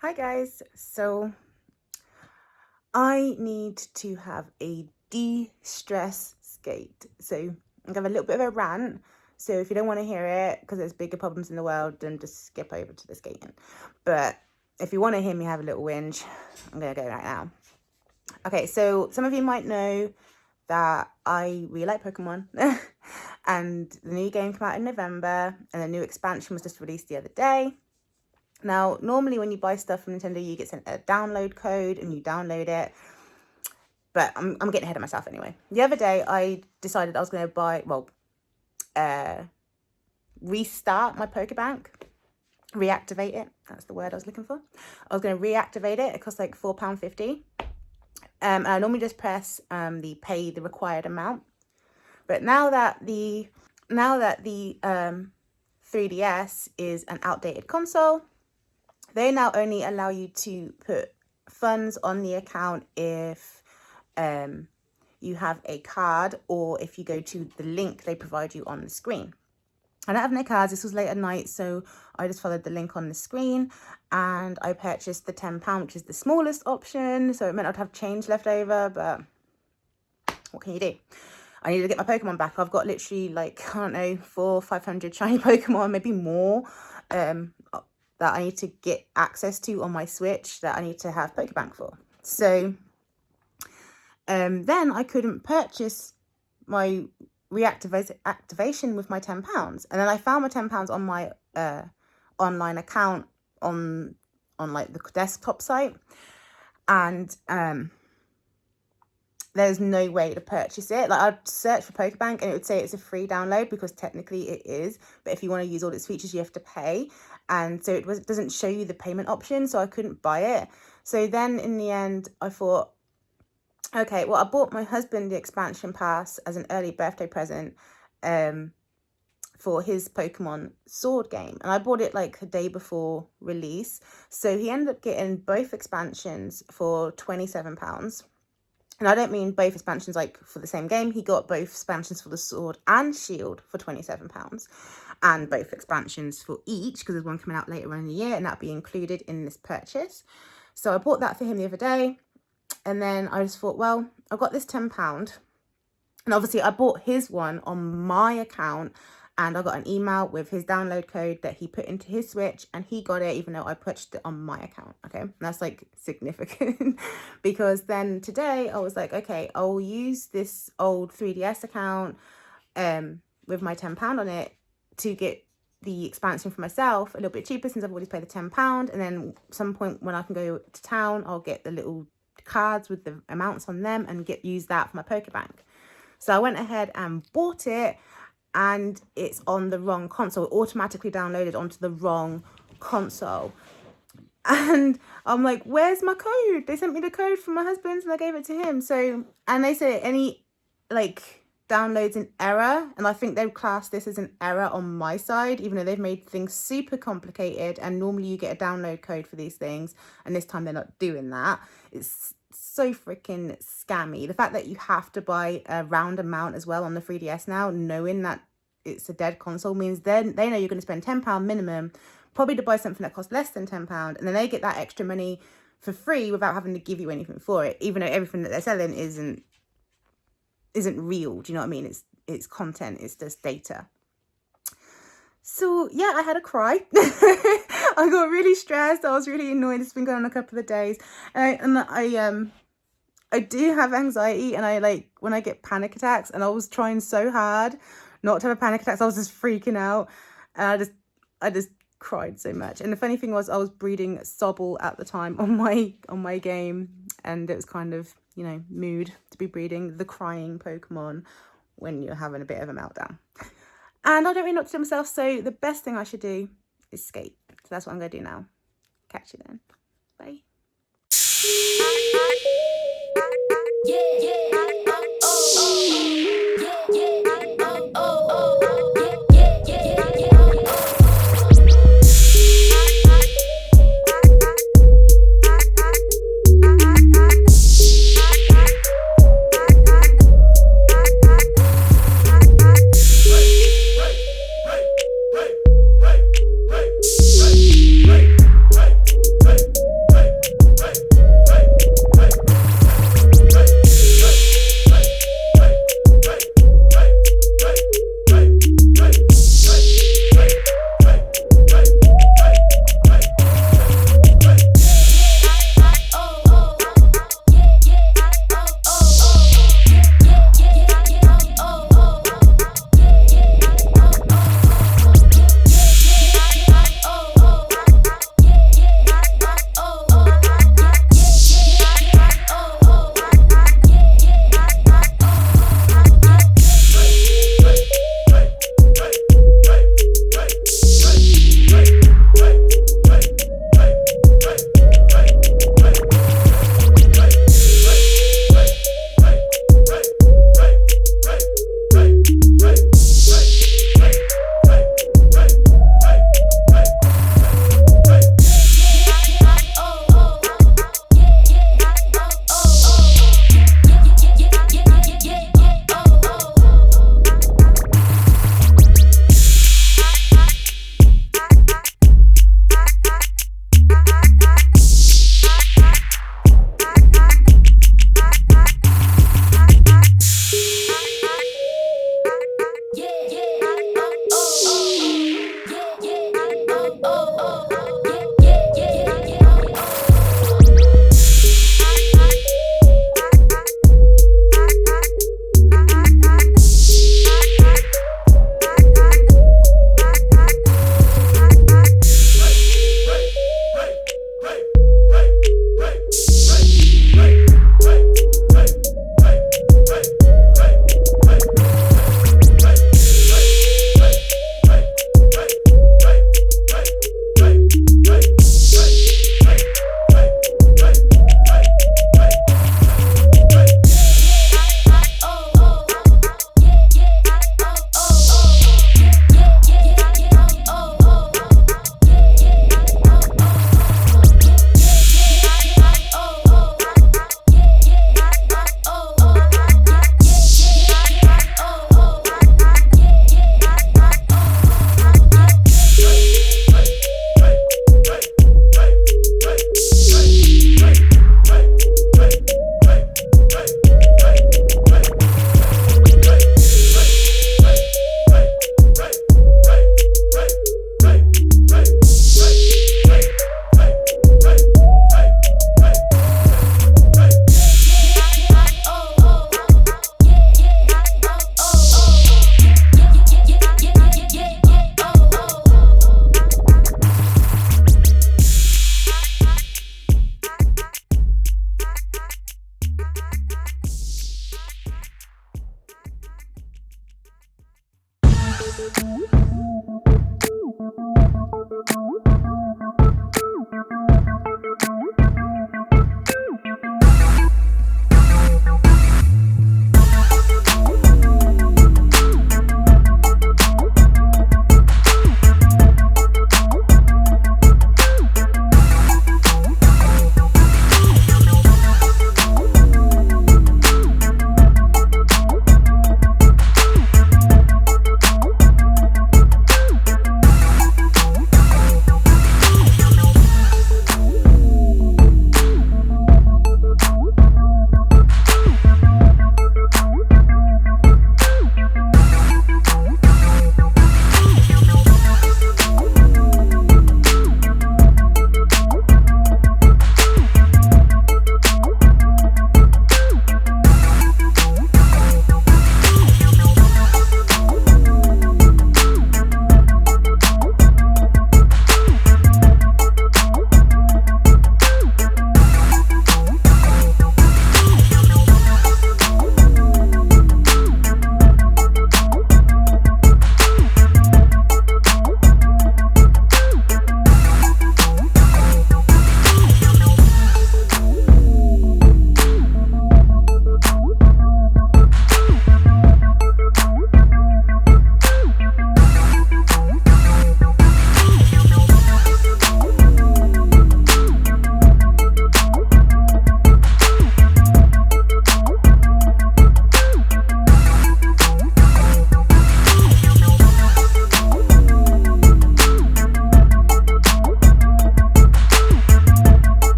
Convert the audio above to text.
Hi guys, so I need to have a de-stress skate. So I'm gonna have a little bit of a rant. So if you don't want to hear it because there's bigger problems in the world, then just skip over to the skating. But if you want to hear me have a little whinge, I'm gonna go right now. Okay, so some of you might know that I really like Pokemon. And the new game came out in November and the new expansion was just released the other day. Now, normally when you buy stuff from Nintendo, you get sent a download code and you download it. But I'm getting ahead of myself anyway. The other day, I decided I was going to restart my Pokebank, reactivate it. That's the word I was looking for. I was going to reactivate it. It costs like £4.50. And I normally just press the pay the required amount. But now that the 3DS is an outdated console, they now only allow you to put funds on the account if you have a card or if you go to the link they provide you on the screen. I don't have no cards. This was late at night, so I just followed the link on the screen and I purchased the £10, which is the smallest option. So it meant I'd have change left over, but what can you do? I need to get my Pokemon back. I've got literally like, I don't know, 400-500 shiny Pokemon, maybe more, that I need to get access to on my Switch that I need to have Pokebank for. So then I couldn't purchase my reactivation with my £10. And then I found my £10 on my online account on like the desktop site. And there's no way to purchase it. Like I'd search for Pokebank and it would say it's a free download because technically it is, but if you want to use all its features you have to pay, and so it doesn't show you the payment option, so I couldn't buy it. So then in the end I thought, okay, well, I bought my husband the expansion pass as an early birthday present for his Pokemon Sword game, and I bought it like the day before release, so he ended up getting both expansions for £27. And I don't mean both expansions like for the same game. He got both expansions for the Sword and Shield for £27, and both expansions for each, because there's one coming out later on in the year, and that'll be included in this purchase. So I bought that for him the other day, and then I just thought, well, I've got this £10, and obviously I bought his one on my account, and I got an email with his download code that he put into his Switch, and he got it even though I purchased it on my account. Okay, and that's like significant because then today I was like, okay, I'll use this old 3DS account with my £10 on it to get the expansion for myself a little bit cheaper since I've already paid the £10, and then some point when I can go to town, I'll get the little cards with the amounts on them and use that for my Pokebank. So I went ahead and bought it, and it's on the wrong console. It automatically downloaded onto the wrong console. And I'm like, where's my code? They sent me the code from my husband's and I gave it to him. So, and they said any like downloads in error, and I think they've classed this as an error on my side, even though they've made things super complicated, and normally you get a download code for these things, and this time they're not doing that. It's so freaking scammy. The fact that you have to buy a round amount as well on the 3DS now, knowing that it's a dead console, means then they know you're going to spend £10 minimum probably to buy something that costs less than £10, and then they get that extra money for free without having to give you anything for it, even though everything that they're selling isn't real. Do you know what I mean? It's content, it's just data. So yeah, I had a cry. I got really stressed. I was really annoyed. It's been going on a couple of days, and I do have anxiety, and I like when I get panic attacks, and I was trying so hard not to have a panic attacks. I was just freaking out, and I just cried so much. And the funny thing was, I was breeding Sobble at the time on my game, and it was kind of, you know, mood to be breeding the crying Pokemon when you're having a bit of a meltdown. And I don't really know what to do myself, so the best thing I should do is skate. So that's what I'm going to do now. Catch you then. Bye. Yeah, yeah.